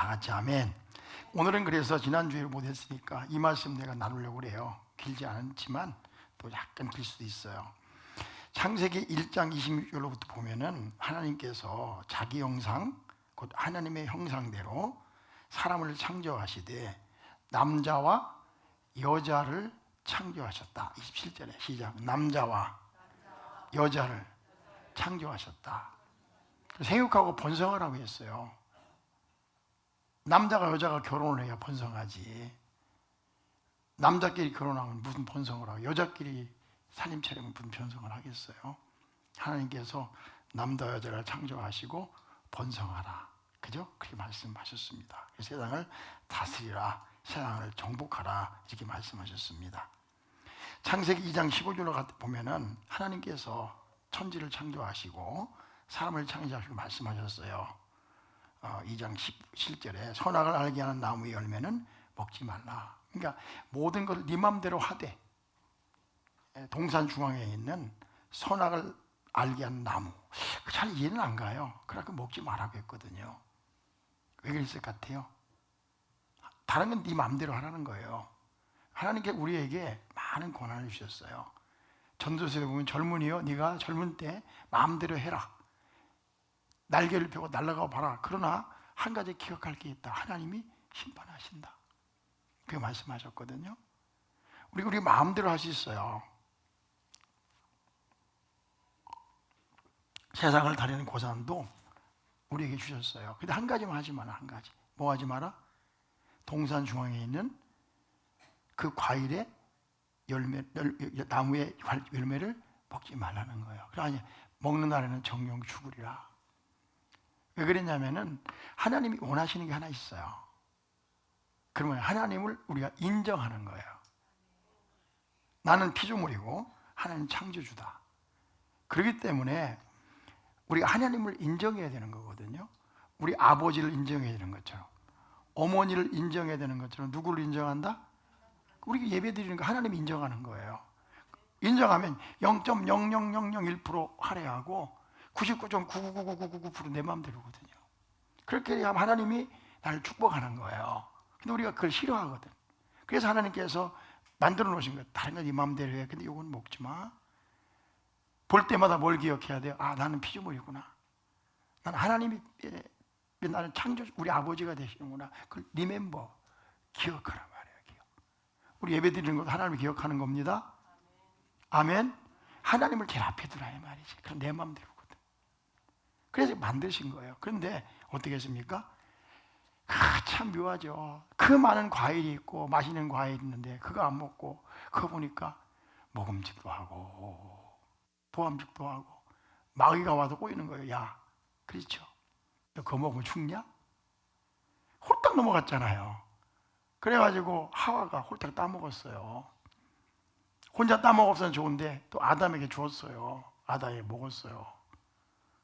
다 같이 아멘. 오늘은 그래서 지난주에 못했으니까 이 말씀 내가 나누려고 그래요. 길지 않지만 또 약간 길 수도 있어요. 창세기 1장 26절로부터 보면은 하나님께서 자기 형상, 곧 하나님의 형상대로 사람을 창조하시되 남자와 여자를 창조하셨다. 27절에 시작. 남자와 여자를 창조하셨다. 생육하고 번성하라고 했어요. 남자가 여자가 결혼을 해야 번성하지. 남자끼리 결혼하면 무슨 번성을 하고 여자끼리 살림 차리면 무슨 번성을 하겠어요. 하나님께서 남자 여자를 창조하시고 번성하라, 그죠? 그렇게 말씀하셨습니다. 세상을 다스리라, 세상을 정복하라, 이렇게 말씀하셨습니다. 창세기 2장 15절로 보면은 하나님께서 천지를 창조하시고 사람을 창조하시고 말씀하셨어요. 2장 17절에 선악을 알게 하는 나무의 열매는 먹지 말라. 그러니까 모든 것을 네 맘대로 하되, 동산 중앙에 있는 선악을 알게 하는 나무, 잘 이해는 안 가요. 그러니까 먹지 말라고 했거든요. 왜 그랬을 것 같아요? 다른 건 네 맘대로 하라는 거예요. 하나님께 우리에게 많은 권한을 주셨어요. 전도서에 보면 젊은이여 네가 젊은 때 마음대로 해라, 날개를 펴고 날아가 봐라. 그러나 한 가지 기억할 게 있다. 하나님이 심판하신다. 그렇게 말씀하셨거든요. 우리 마음대로 할 수 있어요. 세상을 다루는 고난도 우리에게 주셨어요. 근데 한 가지만 하지 마라. 한 가지. 뭐 하지 마라? 동산 중앙에 있는 그 과일의 나무의 열매를 먹지 말라는 거예요. 아니, 먹는 날에는 정령 죽으리라. 왜 그랬냐면은 하나님이 원하시는 게 하나 있어요. 그러면 하나님을 우리가 인정하는 거예요. 나는 피조물이고 하나님 창조주다. 그렇기 때문에 우리가 하나님을 인정해야 되는 거거든요. 우리 아버지를 인정해야 되는 것처럼, 어머니를 인정해야 되는 것처럼 누구를 인정한다? 우리가 예배드리는 거 하나님 인정하는 거예요. 인정하면 0.00001% 할애하고 99.9999999% 내 마음대로거든요. 그렇게 하면 하나님이 나를 축복하는 거예요. 근데 우리가 그걸 싫어하거든. 그래서 하나님께서 만들어 놓으신 거예요. 다른 건 네 마음대로 해. 근데 이건 먹지 마. 볼 때마다 뭘 기억해야 돼요? 아, 나는 피조물이구나. 나는 하나님이 나는 창조, 우리 아버지가 되시는구나. 그걸 리멤버, 기억하란 말이에요. 기억. 우리 예배 드리는 것도 하나님을 기억하는 겁니다. 아멘. 하나님을 제일 앞에 두라 이 말이지. 그럼 내 마음대로거든. 그래서 만드신 거예요. 그런데 어떻게 했습니까? 참 묘하죠. 그 많은 과일이 있고 맛있는 과일이 있는데 그거 안 먹고 그거 보니까 먹음직도 하고 보암직도 하고 마귀가 와서 꼬이는 거예요. 야, 그렇죠? 너 그거 먹으면 죽냐? 홀딱 넘어갔잖아요. 그래가지고 하와가 홀딱 따먹었어요. 혼자 따먹었으면 좋은데 또 아담에게 주었어요. 아담이 먹었어요.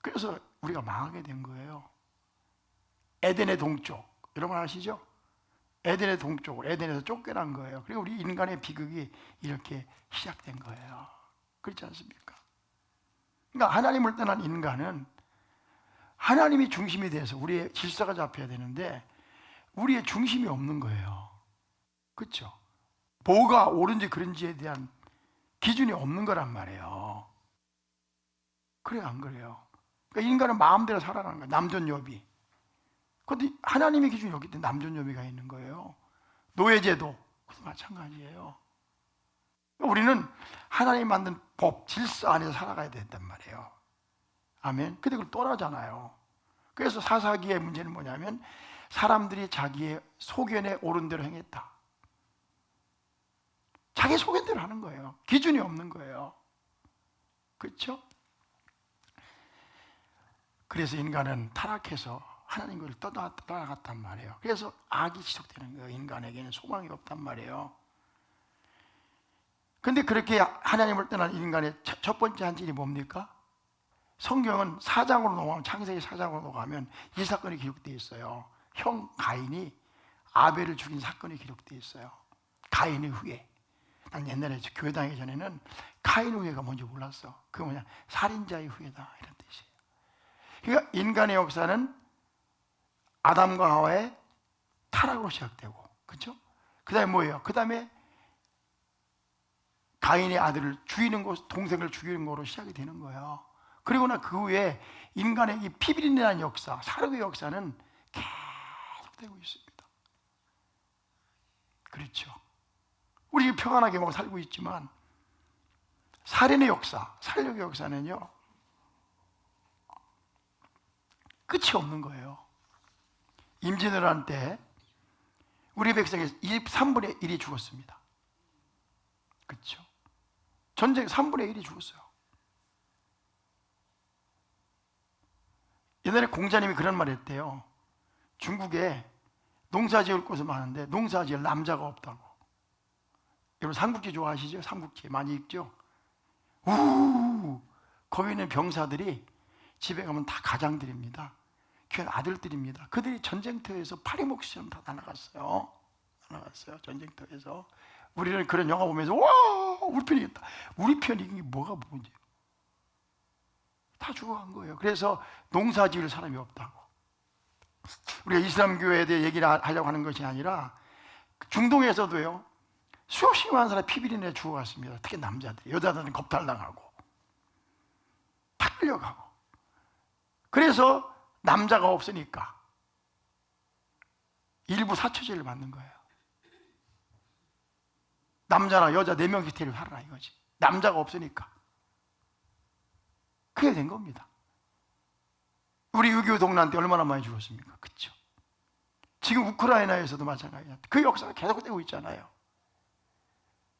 그래서 우리가 망하게 된 거예요. 에덴의 동쪽, 여러분 아시죠? 에덴의 동쪽으로, 에덴에서 쫓겨난 거예요. 그리고 우리 인간의 비극이 이렇게 시작된 거예요. 그렇지 않습니까? 그러니까 하나님을 떠난 인간은 하나님이 중심이 돼서 우리의 질서가 잡혀야 되는데 우리의 중심이 없는 거예요. 그렇죠? 뭐가 옳은지 그른지에 대한 기준이 없는 거란 말이에요. 그래요, 안 그래요? 그러니까 인간은 마음대로 살아가는 거예요. 남존여비. 그런데 하나님의 기준이 없기 때문에 남존여비가 있는 거예요. 노예제도, 그것도 마찬가지예요. 우리는 하나님 만든 법, 질서 안에서 살아가야 된단 말이에요. 아멘. 근데 그걸 떠나잖아요. 그래서 사사기의 문제는 뭐냐면 사람들이 자기의 소견에 옳은 대로 행했다. 자기 소견대로 하는 거예요. 기준이 없는 거예요. 그렇죠? 그래서 인간은 타락해서 하나님을 떠나갔단 말이에요. 그래서 악이 지속되는 거예요. 인간에게는 소망이 없단 말이에요. 근데 그렇게 하나님을 떠난 인간의 첫 번째 한질이 뭡니까? 성경은 4장으로 넘어가면, 창세기 4장으로 넘어가면 이 사건이 기록되어 있어요. 형 가인이 아벨을 죽인 사건이 기록되어 있어요. 가인의 후예. 난 옛날에 교회 다니기 전에는 가인 후예가 뭔지 몰랐어. 그게 뭐냐? 살인자의 후예다, 이런 뜻이에요. 그러니까 인간의 역사는 아담과 하와의 타락으로 시작되고, 그렇죠? 그 다음에 뭐예요? 그 다음에 가인의 아들을 죽이는 것, 동생을 죽이는 거로 시작이 되는 거예요. 그리고나 그 후에 인간의 이 피비린내한 역사, 살해의 역사는 계속되고 있습니다. 그렇죠? 우리 평안하게 뭐 살고 있지만 살인의 역사, 살력의 역사는요 끝이 없는 거예요. 임진왜란 때 우리 백성의 3분의 1이 죽었습니다. 그렇죠? 전쟁 3분의 1이 죽었어요. 옛날에 공자님이 그런 말 했대요. 중국에 농사 지을 곳은 많은데 농사 지을 남자가 없다고. 여러분 삼국지 좋아하시죠? 삼국지 많이 읽죠? 거기 있는 병사들이 집에 가면 다 가장들입니다. 귀한 아들들입니다. 그들이 전쟁터에서 파리목처럼 다 날아갔어요. 전쟁터에서. 우리는 그런 영화 보면서 와 우리 편이 이겼다. 우리 편이 이긴 게 뭐가 문제예요? 다 죽어간 거예요. 그래서 농사 지을 사람이 없다고. 우리가 이슬람 교회에 대해 얘기를 하려고 하는 것이 아니라 중동에서도요 수없이 많은 사람이 피비린내에 죽어갔습니다. 특히 남자들, 여자들은 겁탈당하고 다 끌려가고. 그래서 남자가 없으니까 일부 사처제를 받는 거예요. 남자나 여자 4명씩 데리고 살아라 이거지. 남자가 없으니까 그게 된 겁니다. 우리 6.25 동란 때 얼마나 많이 죽었습니까? 그렇죠? 지금 우크라이나에서도 마찬가지야. 그 역사가 계속되고 있잖아요.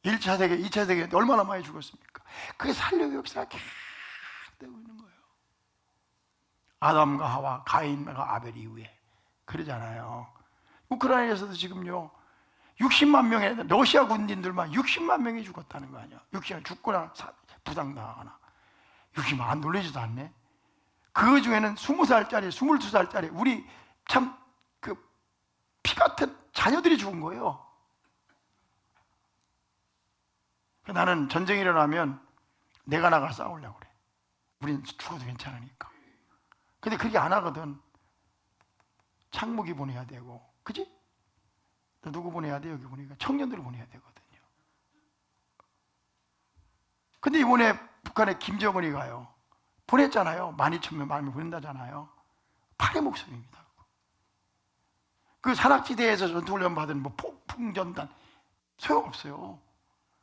1차 세계, 2차 세계 때 얼마나 많이 죽었습니까? 그게 살려의 역사가 계속되고 있는 거예요. 아담과 하와, 가인과 아벨 이후에 그러잖아요. 우크라이나에서도 지금요 60만 명의 러시아 군인들만 60만 명이 죽었다는 거 아니야. 60만 죽거나 부상당하거나. 60만 안 놀라지도 않네. 그 중에는 20살짜리, 22살짜리 우리 참 그 피 같은 자녀들이 죽은 거예요. 나는 전쟁이 일어나면 내가 나가 싸우려고 그래. 우린 죽어도 괜찮으니까. 근데 그렇게 안 하거든. 창무기 보내야 되고, 그지? 누구 보내야 돼? 여기 보니까 청년들을 보내야 되거든요. 근데 이번에 북한에 김정은이 가요. 보냈잖아요. 12,000명 많이 보낸다잖아요. 팔의 목숨입니다. 그 산악지대에서 전투훈련 받은 뭐 폭풍전단 소용없어요.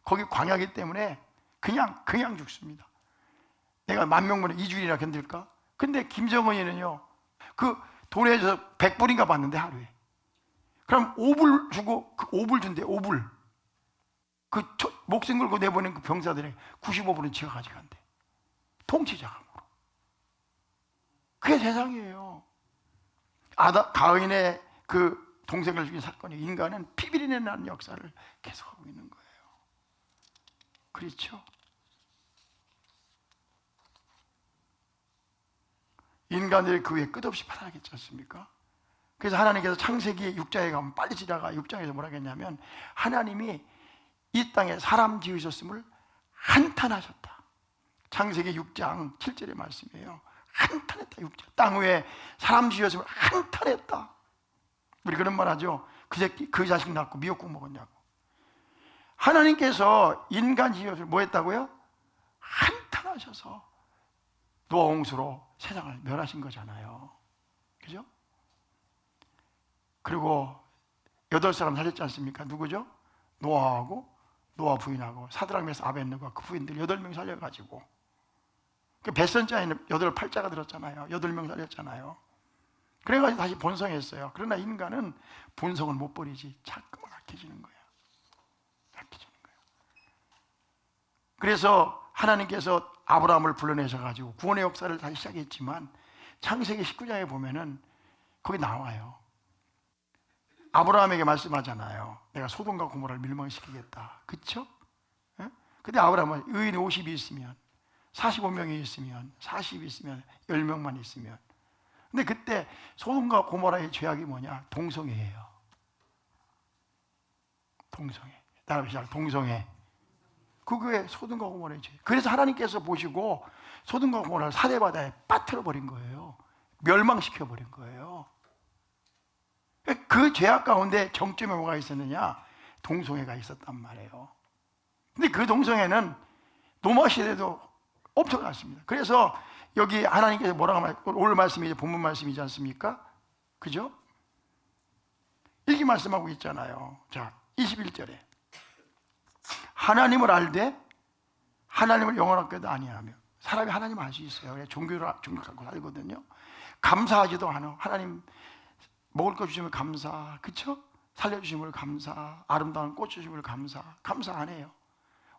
거기 광야기 때문에 그냥 죽습니다. 내가 10,000명분에 2주일이나 견딜까? 근데 김정은이는요 그 돈에서 100불인가 받는데 하루에. 그럼 5불 주고 그 5불 준대. 5불. 그 목숨 걸고 내보낸 그 병사들의 95불은 지가 가져간대. 통치자금으로. 그게 세상이에요. 가인의 그 동생을 죽인 사건이 인간은 피비린내 나는 역사를 계속하고 있는 거예요. 그렇죠? 인간들이 그 위에 끝없이 파닥했지 않습니까? 그래서 하나님께서 창세기 6장에 가면 빨리 지나가 6장에서 뭐라 했냐면 하나님이 이 땅에 사람 지으셨음을 한탄하셨다. 창세기 6장 7절의 말씀이에요. 한탄했다. 6절. 땅 위에 사람 지으셨음을 한탄했다. 우리 그런 말 하죠. 그 새끼 그 자식 낳고 미역국 먹었냐고. 하나님께서 인간 지으셨을 뭐 했다고요? 한탄하셔서 노아 홍수로 세상을 멸하신 거잖아요. 그죠? 그리고 8사람 살렸지 않습니까? 누구죠? 노아하고 노아 부인하고 사드락 메삭 아벳느고가 그 부인들 8명 살려가지고 그 뱃선자에는 8자가 들었잖아요. 8명 살렸잖아요. 그래가지고 다시 본성했어요. 그러나 인간은 본성을 못 버리지 자꾸만 약해지는 거예요. 약해지는 거예요. 그래서 하나님께서 아브라함을 불러내셔가지고 구원의 역사를 다시 시작했지만 창세기 19장에 보면은 거기 나와요. 아브라함에게 말씀하잖아요. 내가 소돔과 고모라를 멸망시키겠다. 그쵸? 예? 근데 아브라함은 의인이 50이 있으면 45명이 있으면 40이 있으면 10명만 있으면 근데 그때 소돔과 고모라의 죄악이 뭐냐? 동성애예요. 동성애. 따라합시다. 동성애. 그게 소돔과 고모라의 죄. 그래서 하나님께서 보시고 소돔과 고모라를 사대바다에 빠뜨려 버린 거예요. 멸망시켜 버린 거예요. 그 그 죄악 가운데 정점에 뭐가 있었느냐? 동성애가 있었단 말이에요. 근데 그 동성애는 노마 시대도 엄청났습니다. 그래서 여기 하나님께서 뭐라고 오늘 말씀이 본문 말씀이지 않습니까? 그죠? 이렇게 말씀하고 있잖아요. 자, 21절에 하나님을 알되 하나님을 영원하게도 아니하며. 사람이 하나님을 알 수 있어요. 종교를 갖고 살거든요. 감사하지도 않아. 하나님 먹을 거 주시면 감사, 그쵸? 살려주심을 감사, 아름다운 꽃 주심을 감사 안 해요.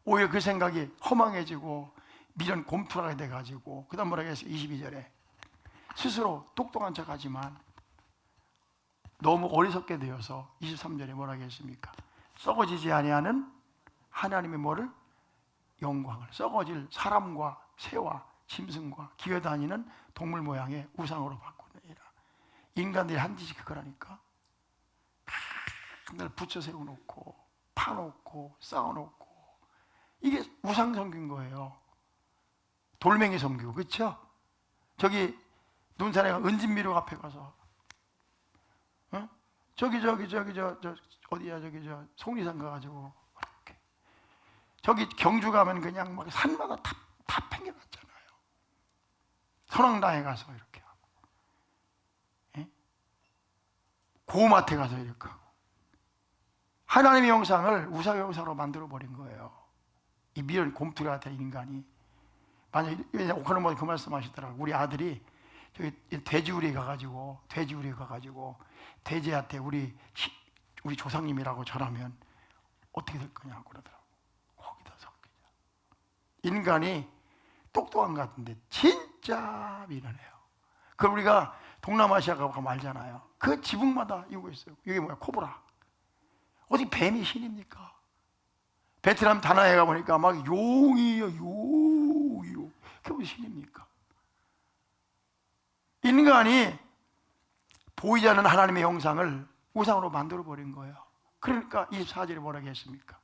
오히려 그 생각이 허망해지고 미련 곰투라가 돼가지고, 그 다음 뭐라고 했어요? 22절에 스스로 똑똑한 척하지만 너무 어리석게 되어서 23절에 뭐라고 했습니까? 썩어지지 아니하는 하나님의 뭐를? 영광을. 썩어질 사람과 새와 짐승과 기어다니는 동물 모양의 우상으로 바꾸느니라. 인간들이 한 짓이 그거라니까. 맨날 붙여 세워놓고 파놓고 쌓아놓고, 이게 우상 섬긴 거예요. 돌멩이 섬기고, 그렇죠? 저기 눈산에 은진미로 앞에 가서 저기 어디야, 저 속리산 가가지고 이렇게, 저기 경주 가면 그냥 막 산마다 다 팽개놨잖아요. 선왕당에 가서 이렇게 하고, 예? 고마트에 가서 이렇게 하고, 하나님의 형상을 우상의 형상으로 만들어 버린 거예요. 이 미련 곰투리 같은 인간이. 만약에 오카노모 그 말씀하시더라고. 우리 아들이 저기 돼지우리에 가가지고 돼지한테 우리 조상님이라고 전하면 어떻게 될 거냐고 그러더라고. 거기다 섞이자. 인간이 똑똑한 것 같은데 진짜 미련해요. 그럼 우리가 동남아시아 가면 알잖아요. 그 지붕마다 이거 있어요. 이게 뭐야? 코브라. 어디 뱀이 신입니까? 베트남 다나에 가보니까 막 용이요, 용. 그게 무슨 신입니까? 인간이 보이지 않는 하나님의 형상을 우상으로 만들어버린 거예요. 그러니까 24절에 뭐라고 했습니까?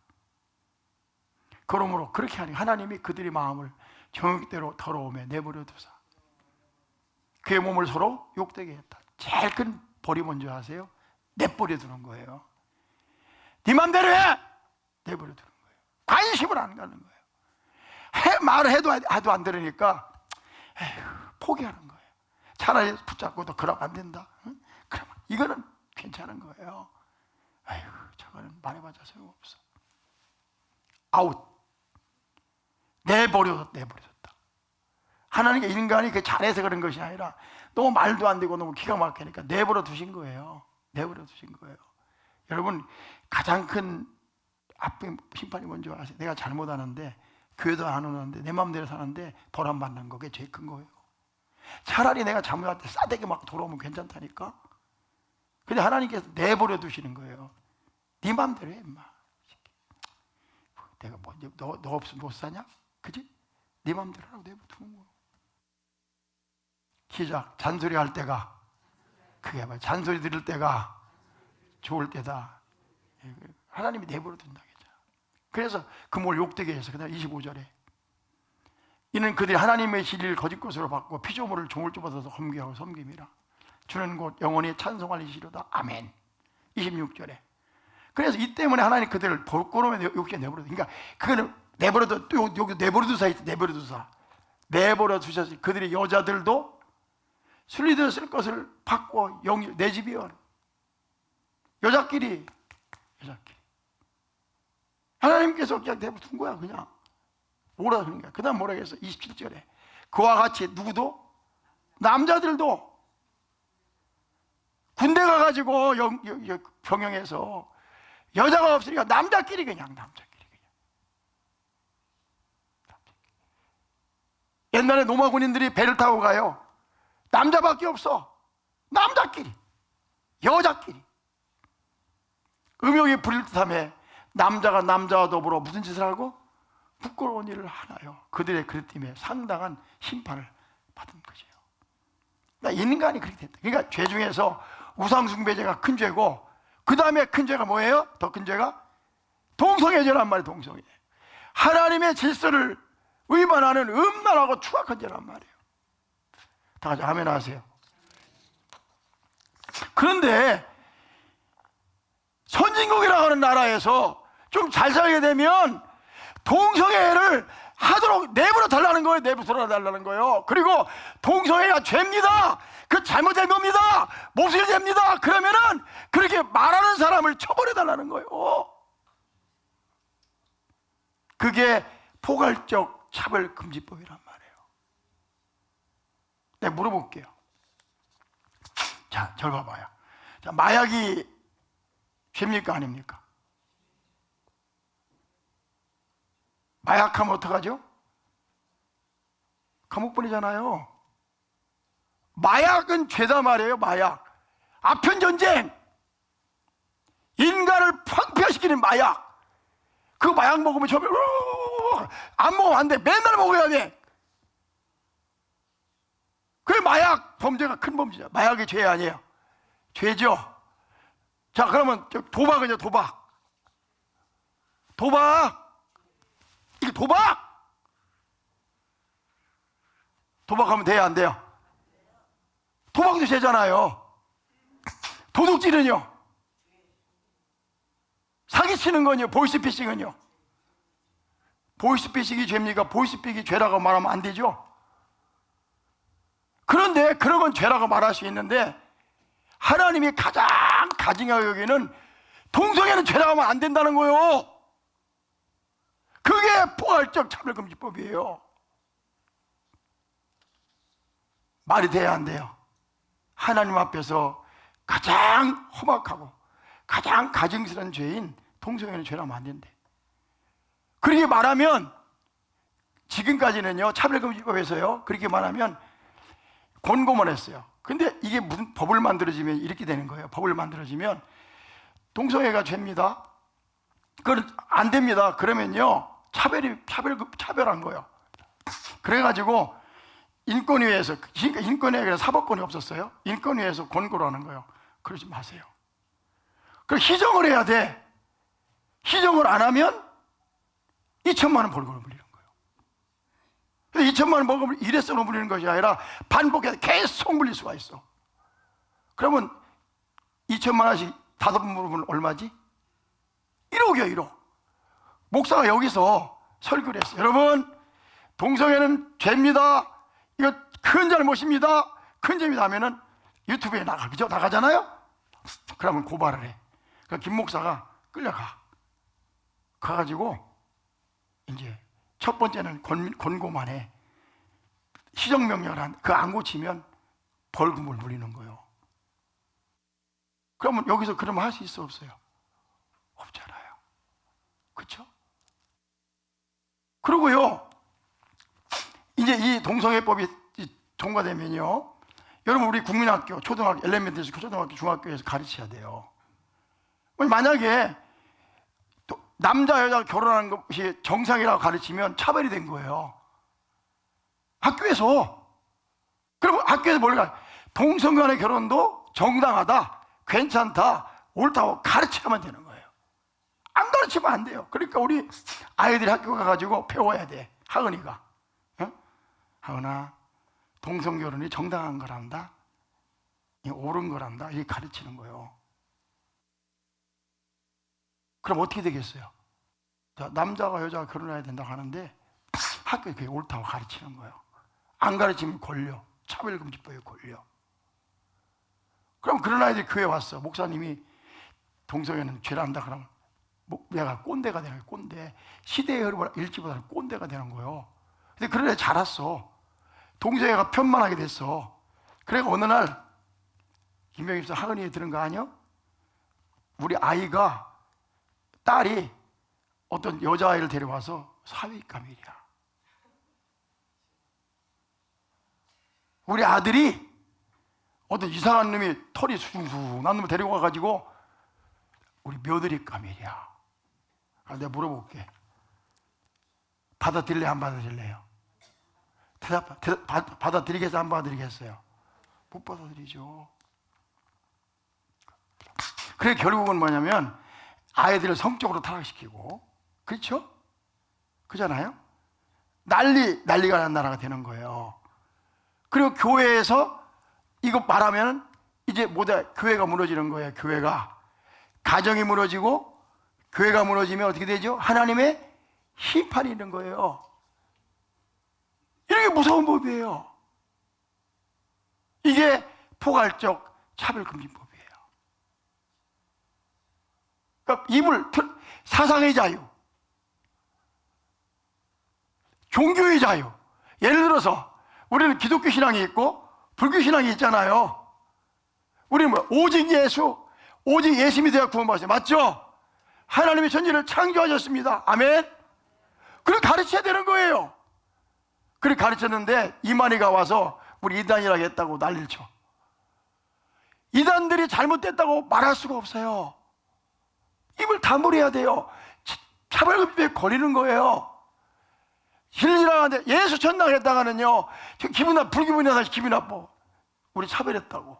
그러므로 그렇게 하니 하나님이 그들의 마음을 정욕대로 더러움에 내버려 두사 그의 몸을 서로 욕되게 했다. 제일 큰 벌이 뭔지 아세요? 내버려 두는 거예요. 네 맘대로 해! 내버려 두는 거예요. 관심을 안 가는 거예요. 말을 해도 안 들으니까 포기하는 거예요. 차라리 붙잡고 또 그러면 안 된다. 응? 그러면 이거는 괜찮은 거예요. 아휴, 저거는 말해봤자 소용없어. 아웃. 내버려뒀다. 하나님께 인간이 그 잘해서 그런 것이 아니라 너무 말도 안 되고 너무 기가 막히니까 내버려 두신 거예요. 내버려 두신 거예요. 여러분, 가장 큰 앞에 심판이 뭔지 아세요? 내가 잘못하는데, 교회도 안 오는데, 내 마음대로 사는데 벌 안 받는 거, 그게 제일 큰 거예요. 차라리 내가 잘못할 때 싸대기 막 돌아오면 괜찮다니까. 근데 하나님께서 내버려 두시는 거예요. 네 마음대로 해, 임마. 내가 뭐, 너 없으면 못 사냐? 그지? 네 마음대로 하라고 내버려 두는 거예요. 시작. 잔소리 할 때가, 그게 뭐야? 잔소리 들을 때가 좋을 때다. 하나님이 내버려 둔다. 그래서 그 몸을 욕되게 해서 그다음 25절에 이는 그들이 하나님의 진리를 거짓 것으로 바꾸고 피조물을 종을 좁아서 험귀하고 섬김이라. 주는 곧 영원히 찬송할 이시로다. 아멘. 26절에 그래서 이 때문에 하나님 그들을 볼거름에 욕심에 내버려. 그러니까 그거는 내버려둬. 또 여기 내버려두사 있어. 내버려 두셨으니 그들이 여자들도 순리대로 쓸 것을 바꿔 내 집이여. 여자끼리 하나님께서 그냥 내버려둔 거야. 그냥 뭐라 그런 거야. 그 다음 뭐라 했어? 27절에 그와 같이 누구도? 남자들도 군대 가가지고 병영해서 여자가 없으니까 남자끼리 그냥. 옛날에 로마 군인들이 배를 타고 가요. 남자밖에 없어. 남자끼리, 여자끼리. 음욕이 부릴 듯하며 남자가 남자와 더불어 무슨 짓을 하고? 부끄러운 일을 하나요. 그들의 그릇 때문에 상당한 심판을 받은 것이에요. 인간이 그렇게 됐다. 그러니까 죄 중에서 우상숭배죄가 큰 죄고, 그 다음에 큰 죄가 뭐예요? 더 큰 죄가 동성애죄란 말이에요. 동성애. 하나님의 질서를 위반하는 음란하고 추악한 죄란 말이에요. 다 같이 아멘 하세요. 그런데 사는 나라에서 좀 잘 살게 되면 동성애를 하도록 내버려 달라는 거예요. 내버려 달라는 거예요. 그리고 동성애가 죄입니다. 그 잘못된 겁니다. 몹쓸 죄입니다. 그러면은 그렇게 말하는 사람을 처벌해 달라는 거예요. 그게 포괄적 차별금지법이란 말이에요. 내가 물어볼게요. 자, 절 봐봐요. 자, 마약이 죄입니까? 아닙니까? 마약하면 어떡하죠? 감옥 보내잖아요. 마약은 죄다 말이에요. 마약. 아편전쟁, 인간을 황폐화시키는 마약. 그 마약 먹으면 안 먹으면 안 돼. 맨날 먹어야 돼. 그게 마약 범죄가 큰 범죄죠. 마약이 죄 아니에요. 죄죠. 자, 그러면 도박은요. 도박. 이게 도박하면 돼요, 안 돼요? 도박도 죄잖아요. 도둑질은요? 사기치는 건요? 보이스피싱은요? 보이스피싱이 죄입니까? 보이스피싱이 죄라고 말하면 안 되죠. 그런데 그런 건 죄라고 말할 수 있는데 하나님이 가장 가증하게 여기는 동성애는 죄라고 하면 안 된다는 거예요. 그게 포괄적 차별금지법이에요. 말이 돼야 안 돼요? 하나님 앞에서 가장 험악하고 가장 가증스러운 죄인 동성애는 죄라면 안 된대. 그렇게 말하면 지금까지는요, 차별금지법에서요, 그렇게 말하면 권고만 했어요. 근데 이게 무슨 법을 만들어지면 이렇게 되는 거예요. 법을 만들어지면 동성애가 죄입니다. 그건 안 됩니다. 그러면요, 차별한 거예요. 그래가지고 인권위에서, 인권위에 사법권이 없었어요. 인권위에서 권고를 하는 거예요. 그러지 마세요. 그럼 희정을 해야 돼. 희정을 안 하면 2천만 원 벌금을 물리는 거예요. 근데 2천만 원 벌금을 일회성으로 물리는 것이 아니라 반복해서 계속 물릴 수가 있어. 그러면 2천만 원씩 5번 물으면 얼마지? 1억이요, 1억. 목사가 여기서 설교를 했어요. 여러분, 동성애는 죄입니다. 이거 큰 잘못입니다. 큰 죄입니다 하면은 유튜브에 그죠? 나가잖아요? 그러면 고발을 해. 그러니까 김 목사가 끌려가. 가가지고 이제 첫 번째는 권고만 해. 시정명령을 안 고치면 벌금을 물리는 거예요. 그러면 여기서 그러면 할 수 있어, 없어요? 없잖아요. 그렇죠? 그리고요, 이제 이 동성애법이 통과되면요, 여러분 우리 국민학교, 초등학교, 엘레멘터리 초등학교, 중학교에서 가르쳐야 돼요. 만약에 남자 여자 결혼하는 것이 정상이라고 가르치면 차별이 된 거예요. 학교에서. 그러면 학교에서 뭘까? 동성 간의 결혼도 정당하다, 괜찮다, 옳다고 가르쳐야만 되는 거예요. 안 가르치면 안 돼요. 그러니까 우리 아이들이 학교 가가지고 배워야 돼. 하은이가, 하은아, 동성 결혼이 정당한 거란다, 옳은 거란다, 이렇게 가르치는 거예요. 그럼 어떻게 되겠어요? 자, 남자가 여자가 결혼해야 된다고 하는데 학교에 그게 옳다고 가르치는 거예요. 안 가르치면 걸려. 차별금지법에 걸려. 그럼 그런 아이들이 교회에 왔어. 목사님이 동성애는 죄란다 그러면 내가 꼰대가 되는 거예요. 꼰대. 시대의 흐름을 읽지보다는 꼰대가 되는 거예요. 근데 그런 애 자랐어. 동성애가 편만하게 됐어. 그래서 어느 날 김병입 사 학원에 들은 거 아니요? 우리 아이가, 딸이 어떤 여자아이를 데려와서 사위감이야. 우리 아들이 어떤 이상한 놈이 털이 숭숭 난 놈을 데리고 와가지고 우리 며느리감이야. 내가 물어볼게. 받아들일래, 안 받아들일래요? 받아들이겠어요, 안 받아들이겠어요? 못 받아들이죠. 그래 결국은 뭐냐면 아이들을 성적으로 타락시키고, 그렇죠? 그잖아요? 난리가 난 나라가 되는 거예요. 그리고 교회에서 이거 말하면 이제 교회가 무너지는 거예요. 교회가. 가정이 무너지고 교회가 무너지면 어떻게 되죠? 하나님의 심판이 있는 거예요. 이게 무서운 법이에요. 이게 포괄적 차별금지법이에요. 그러니까 사상의 자유, 종교의 자유. 예를 들어서 우리는 기독교 신앙이 있고 불교 신앙이 있잖아요. 우리는 뭐 오직 예수, 오직 예수 믿어야 구원받으세요. 맞죠? 하나님이 천지를 창조하셨습니다. 아멘. 그렇게 가르쳐야 되는 거예요. 그렇게 가르쳤는데 이만희가 와서 우리 이단이라고 했다고 난리를 쳐. 이단들이 잘못됐다고 말할 수가 없어요. 입을 다물어야 돼요. 차별금지에 걸리는 거예요. 신이라는데 예수 전당했다가는요, 기분 나빠, 불기분이 나서 기분 나빠. 우리 차별했다고.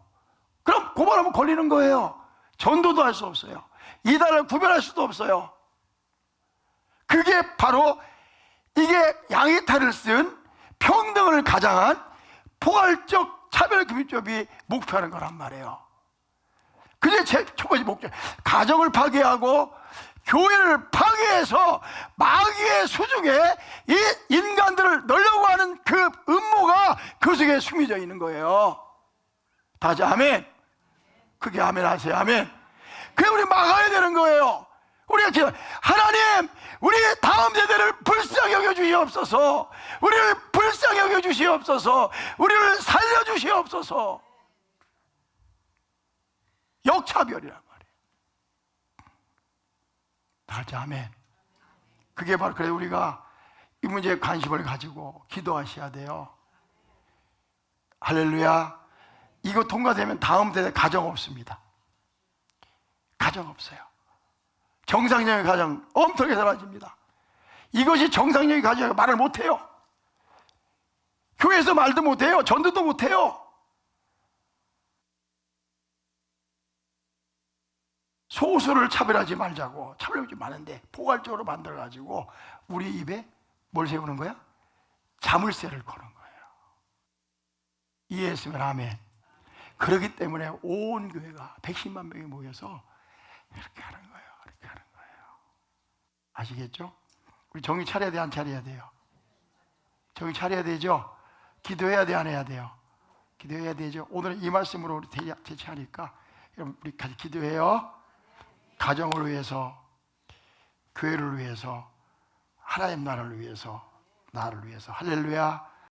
그럼 고발하면 걸리는 거예요. 전도도 할 수 없어요. 이단을 구별할 수도 없어요. 그게 바로 이게 양이탈을 쓴 평등을 가장한 포괄적 차별금지법이 목표하는 거란 말이에요. 그게 제 첫 번째 목적. 가정을 파괴하고 교회를 파괴해서 마귀의 수중에 이 인간들을 넣으려고 하는 그 음모가 그 속에 숨겨져 있는 거예요. 다시 아멘. 그게 아멘 하세요. 아멘. 그게 우리 막아야 되는 거예요. 우리가 지금 하나님, 우리 다음 세대를 불쌍히 여겨주시옵소서. 우리를 불쌍히 여겨주시옵소서. 우리를 살려주시옵소서. 역차별이란 말이에요. 다시 아멘. 그게 바로 그래서 우리가 이 문제에 관심을 가지고 기도하셔야 돼요. 할렐루야. 이거 통과되면 다음 세대 가정 없습니다. 가정 없어요. 정상적인 가정 엄청나게 사라집니다. 이것이 정상적인 가정이라고 말을 못해요. 교회에서 말도 못해요. 전도도 못해요. 소수를 차별하지 말자고. 차별하지 많은데 포괄적으로 만들어가지고 우리 입에 뭘 세우는 거야? 자물쇠를 거는 거예요. 이해했으면 아멘. 그렇기 때문에 온 교회가 110만 명이 모여서 이렇게 하는 거예요. 이렇게 하는 거예요. 아시겠죠? 우리 정신 차려야 돼, 안 차려야 돼요? 정신 차려야 되죠? 기도해야 돼, 안 해야 돼요? 기도해야 되죠? 오늘 이 말씀으로 우리 대체하니까 여러분 우리 같이 기도해요. 가정을 위해서, 교회를 위해서, 하나님 나라를 위해서, 나를 위해서. 할렐루야.